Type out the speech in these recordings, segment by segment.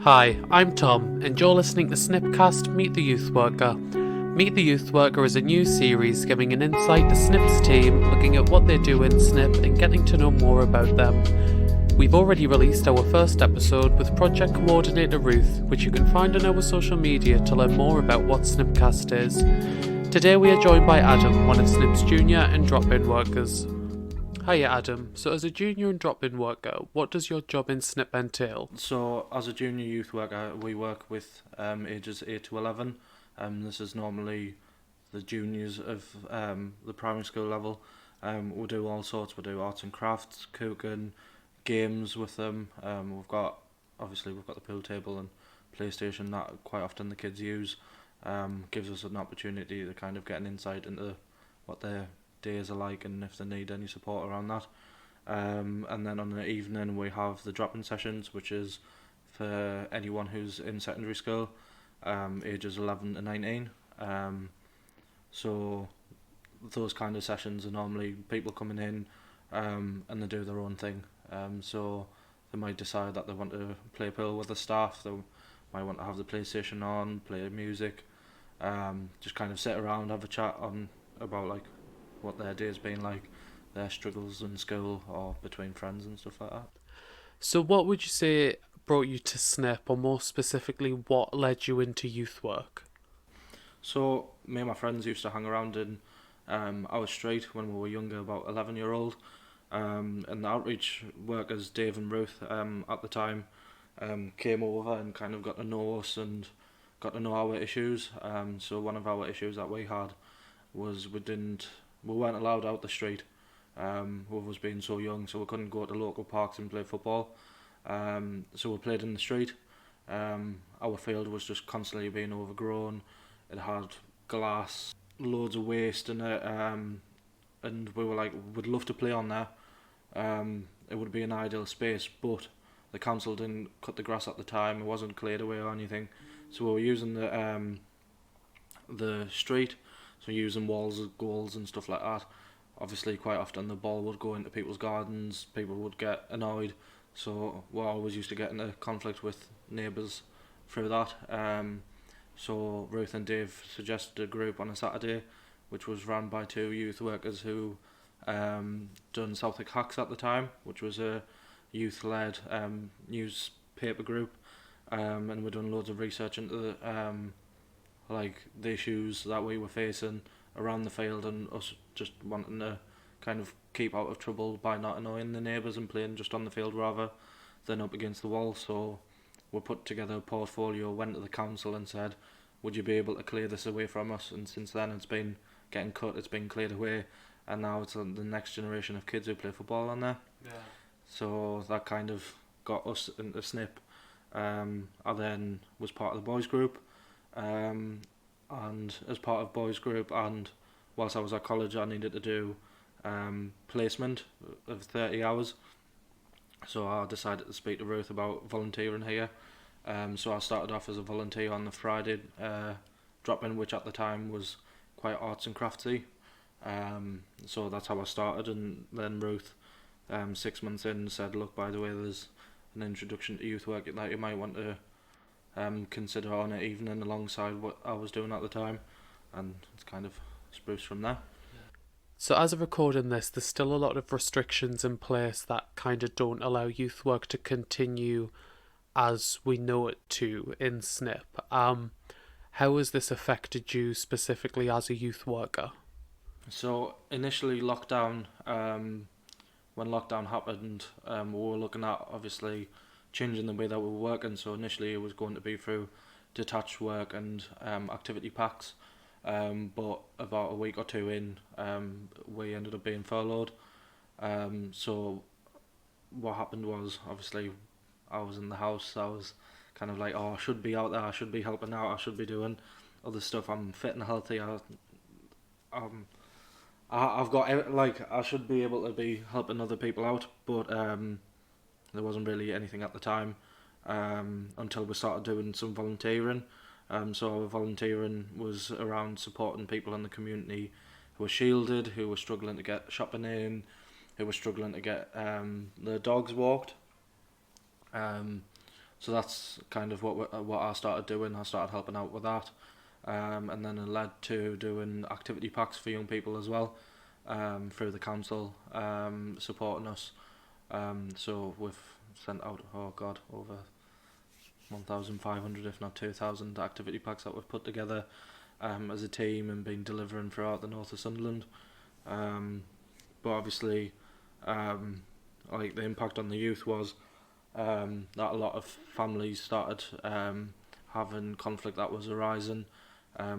Hi, I'm Tom, and you're listening to SNYPCast Meet the Youthworker. Meet the Youthworker is a new series giving an insight to SNYP's team, looking at what they do in SNYP and getting to know more about them. We've already released our first episode with Project Coordinator Ruth, which you can find on our social media to learn more about what SNYPCast is. Today we are joined by Adam, one of SNYP's junior and drop-in workers. Hiya Adam, so as a junior and drop-in worker, what does your job in SNYP entail? So, as a junior youth worker, we work with ages 8 to 11. This is normally the juniors of the primary school level. We do all sorts. We do arts and crafts, cooking, games with them. We've got the pool table and PlayStation that quite often the kids use. Gives us an opportunity to kind of get an insight into what their days are like and if they need any support around that. And then on the evening we have the drop-in sessions, which is for anyone who's in secondary school, ages 11 to 19. So those kind of sessions are normally people coming in and they do their own thing. So they might decide that they want to play pool with the staff, they might want to have the PlayStation on, play music, just kind of sit around, have a chat about like what their day's been like, their struggles in school or between friends and stuff like that. So what would you say brought you to SNYP, or more specifically, what led you into youth work? So me and my friends used to hang around in our street when we were younger, about 11-year-old, and the outreach workers, Dave and Ruth, at the time, came over and kind of got to know us and got to know our issues. So one of our issues that we had was we weren't allowed out the street. With us being so young, so we couldn't go to local parks and play football. So we played in the street. Our field was just constantly being overgrown. It had glass, loads of waste in it, and we were like, we'd love to play on there. It would be an ideal space, but the council didn't cut the grass at the time. It wasn't cleared away or anything, so we were using the street, so using walls, goals, and stuff like that. Obviously, quite often the ball would go into people's gardens, people would get annoyed, so we always used to get into conflict with neighbours through that. So Ruth and Dave suggested a group on a Saturday, which was run by two youth workers who done Southwick Hacks at the time, which was a youth-led newspaper group, and we're doing loads of research into the issues that we were facing around the field, and us just wanting to kind of keep out of trouble by not annoying the neighbours and playing just on the field rather than up against the wall. So we put together a portfolio, went to the council and said, would you be able to clear this away from us? And since then it's been getting cut, it's been cleared away, and now it's the next generation of kids who play football on there. Yeah. So that kind of got us into SNYP. I then was part of the boys group, and as part of boys group, and whilst I was at college, I needed to do placement of 30 hours. So I decided to speak to Ruth about volunteering here. So I started off as a volunteer on the Friday drop-in, which at the time was quite arts and craftsy. So that's how I started, and then Ruth, 6 months in, said, look, by the way, there's an introduction to youth work that you might want to consider on an evening alongside what I was doing at the time, and it's kind of spruced from there. So as of recording this, there's still a lot of restrictions in place that kind of don't allow youth work to continue as we know it to in SNYP. How has this affected you specifically as a youth worker? So initially lockdown, when lockdown happened, we were looking at obviously changing the way that we were working. So initially it was going to be through detached work and activity packs, but about a week or two in, we ended up being furloughed. So what happened was, obviously I was in the house, I was kind of like, oh, I should be out there, I should be helping out, I should be doing other stuff, I'm fit and healthy, I've got, like, I should be able to be helping other people out, but there wasn't really anything at the time until we started doing some volunteering. So our volunteering was around supporting people in the community who were shielded, who were struggling to get shopping in, who were struggling to get their dogs walked. So that's kind of what I started doing. I started helping out with that, and then it led to doing activity packs for young people as well, through the council, supporting us. So we've sent out, over 1,500, if not 2,000 activity packs that we've put together as a team and been delivering throughout the north of Sunderland. But obviously, like the impact on the youth was that a lot of families started having conflict that was arising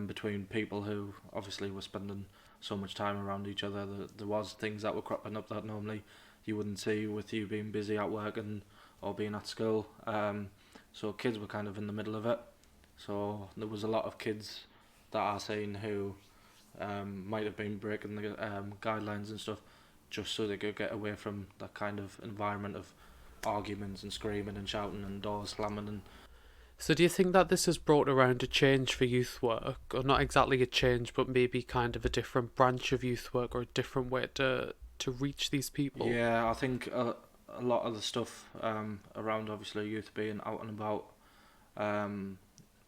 between people who obviously were spending so much time around each other. There was things that were cropping up that normally you wouldn't see with you being busy at work or being at school. So kids were kind of in the middle of it. So there was a lot of kids that I seen who might have been breaking the guidelines and stuff just so they could get away from that kind of environment of arguments and screaming and shouting and doors slamming. And So do you think that this has brought around a change for youth work, or not exactly a change, but maybe kind of a different branch of youth work or a different way to reach these people? yeah, I think a lot of the stuff around obviously youth being out and about,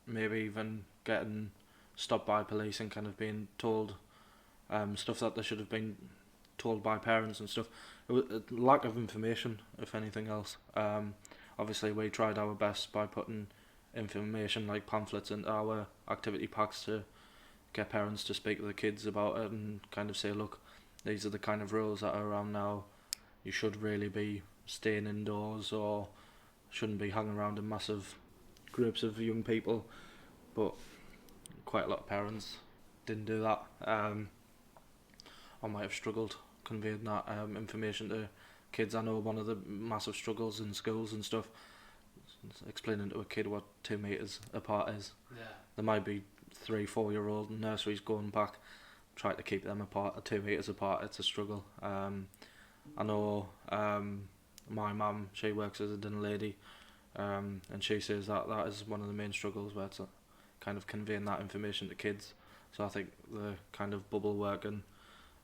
maybe even getting stopped by police and kind of being told stuff that they should have been told by parents and stuff. It was a lack of information, if anything else. Obviously, we tried our best by putting information like pamphlets into our activity packs to get parents to speak to the kids about it and kind of say, look, these are the kind of rules that are around now. You should really be staying indoors or shouldn't be hanging around in massive groups of young people. But quite a lot of parents didn't do that. I might have struggled conveying that information to kids. I know one of the massive struggles in schools and stuff is explaining to a kid what 2 metres apart is. Yeah. There might be 3-4-year-old nurseries going back, try to keep them apart, 2 metres apart. It's a struggle. I know my mum, she works as a dinner lady, and she says that is one of the main struggles, where it's kind of conveying that information to kids. So I think the kind of bubble working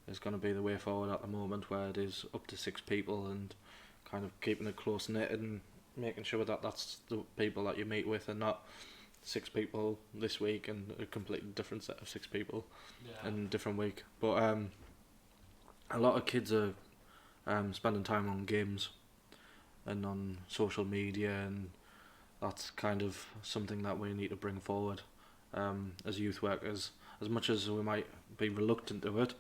is going to be the way forward at the moment, where it is up to 6 people and kind of keeping it close knit and making sure that that's the people that you meet with and not 6 people this week and a completely different set of 6 people in a different week. But a lot of kids are spending time on games and on social media, and that's kind of something that we need to bring forward as youth workers. As much as we might be reluctant to it,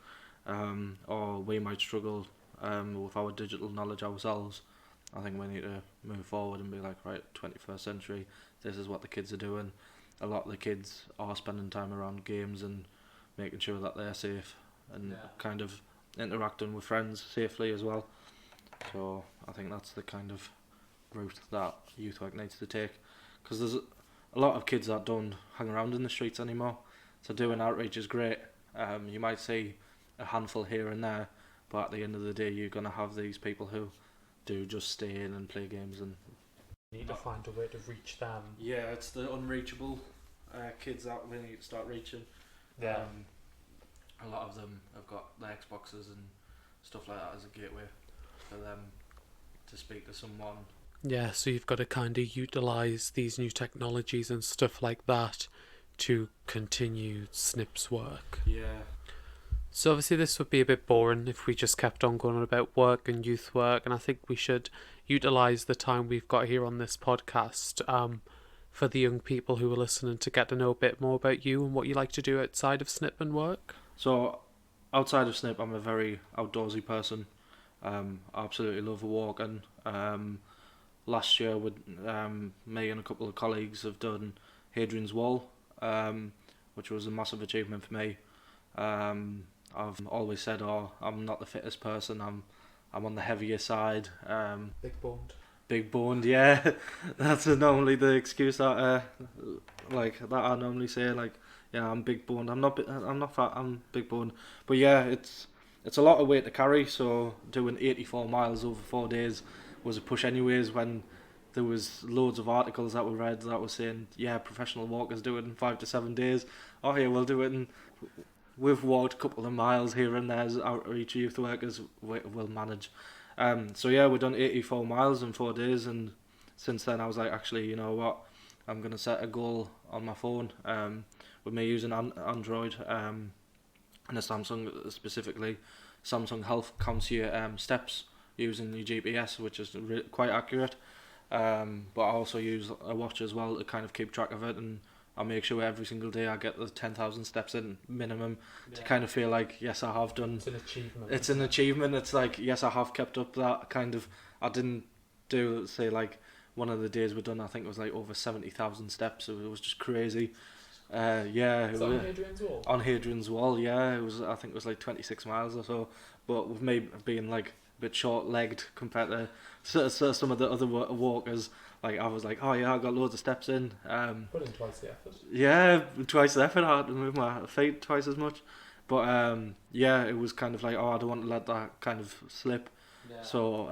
or we might struggle with our digital knowledge ourselves, I think we need to move forward and be like, right, 21st century, this is what the kids are doing. A lot of the kids are spending time around games and making sure that they're safe and kind of interacting with friends safely as well. So I think that's the kind of route that youth work needs to take, because there's a lot of kids that don't hang around in the streets anymore. So doing outreach is great. You might see a handful here and there, but at the end of the day you're going to have these people who do just stay in and play games, and You need to find a way to reach them. yeah, it's the unreachable kids that we need to start reaching. A lot of them have got their Xboxes and stuff like that as a gateway for them to speak to someone. Yeah, so you've got to kind of utilise these new technologies and stuff like that to continue SNYP's work. Yeah. So obviously this would be a bit boring if we just kept on going on about work and youth work, and I think we should utilise the time we've got here on this podcast for the young people who are listening to get to know a bit more about you and what you like to do outside of SNYP and work. So outside of SNYP, I'm a very outdoorsy person. I absolutely love walking. Last year, with me and a couple of colleagues have done Hadrian's Wall, which was a massive achievement for me. I've always said, I'm not the fittest person. I'm on the heavier side. Big boned, yeah. That's normally the excuse that that I normally say. Like, yeah, I'm big boned. I'm not fat. I'm big boned. But yeah, it's a lot of weight to carry. So doing 84 miles over 4 days was a push, anyways. When there was loads of articles that were read that were saying, yeah, professional walkers do it in 5 to 7 days. Oh, yeah, we'll do it in. We've walked a couple of miles here and there as outreach youth workers will manage. So yeah, we've done 84 miles in 4 days, and since then I was like, actually, you know what, I'm going to set a goal on my phone, with me using Android, and a Samsung specifically. Samsung Health counts your steps using your GPS, which is quite accurate. But I also use a watch as well to kind of keep track of it, and I make sure every single day I get the 10,000 steps in minimum, to kind of feel like, yes, I have done. It's an achievement. It's an achievement. It's like, yes, I have kept up that kind of. I didn't do, say, like, one of the days we done, I think it was like over 70,000 steps. So it was just crazy. Yeah. Is that on Hadrian's Wall? On Hadrian's Wall, yeah. It was. I think it was like 26 miles or so. But with me being like a bit short-legged compared to some of the other walkers, like I was like, oh yeah, I got loads of steps in. Put in twice the effort. Yeah, twice the effort. I had to move my feet twice as much. But yeah, it was kind of like, oh, I don't want to let that kind of slip. Yeah. So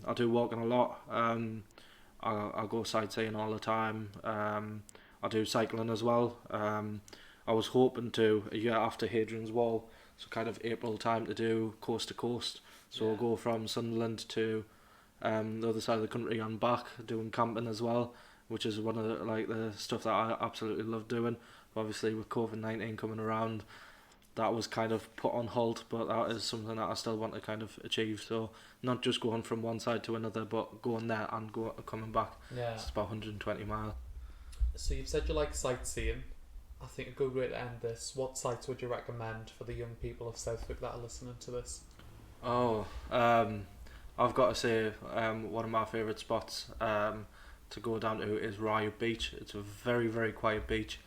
I do walking a lot. I go sightseeing all the time. I do cycling as well. I was hoping to, a year after Hadrian's Wall, so kind of April time, to do coast to coast. So we'll go from Sunderland to the other side of the country and back, doing camping as well, which is one of the stuff that I absolutely love doing. Obviously with COVID-19 coming around, that was kind of put on hold, but that is something that I still want to kind of achieve. So not just going from one side to another, but going there and coming back. Yeah. It's about 120 miles. So you've said you like sightseeing. I think a good way to end this, what sites would you recommend for the young people of Southwick that are listening to this? Oh, I've got to say, one of my favourite spots to go down to is Riot Beach. It's a very, very quiet beach.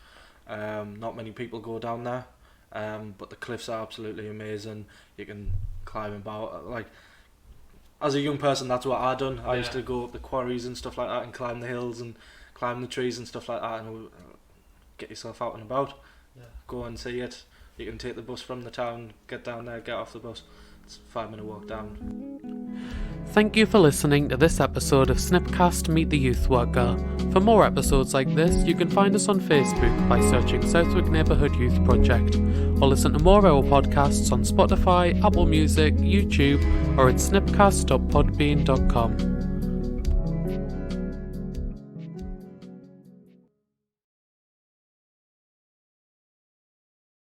Not many people go down there, but the cliffs are absolutely amazing. You can climb about, like, as a young person, that's what I done. I used to go up the quarries and stuff like that and climb the hills and climb the trees and stuff like that, and get yourself out and about. Yeah. Go Go and see it. You can take the bus from the town, get down there, get off the bus. It's a 5-minute walk down. Thank you for listening to this episode of SNYPCast Meet the Youthworker. For more episodes like this, you can find us on Facebook by searching Southwick Neighbourhood Youth Project, or listen to more of our podcasts on Spotify, Apple Music, YouTube, or at snipcast.podbean.com.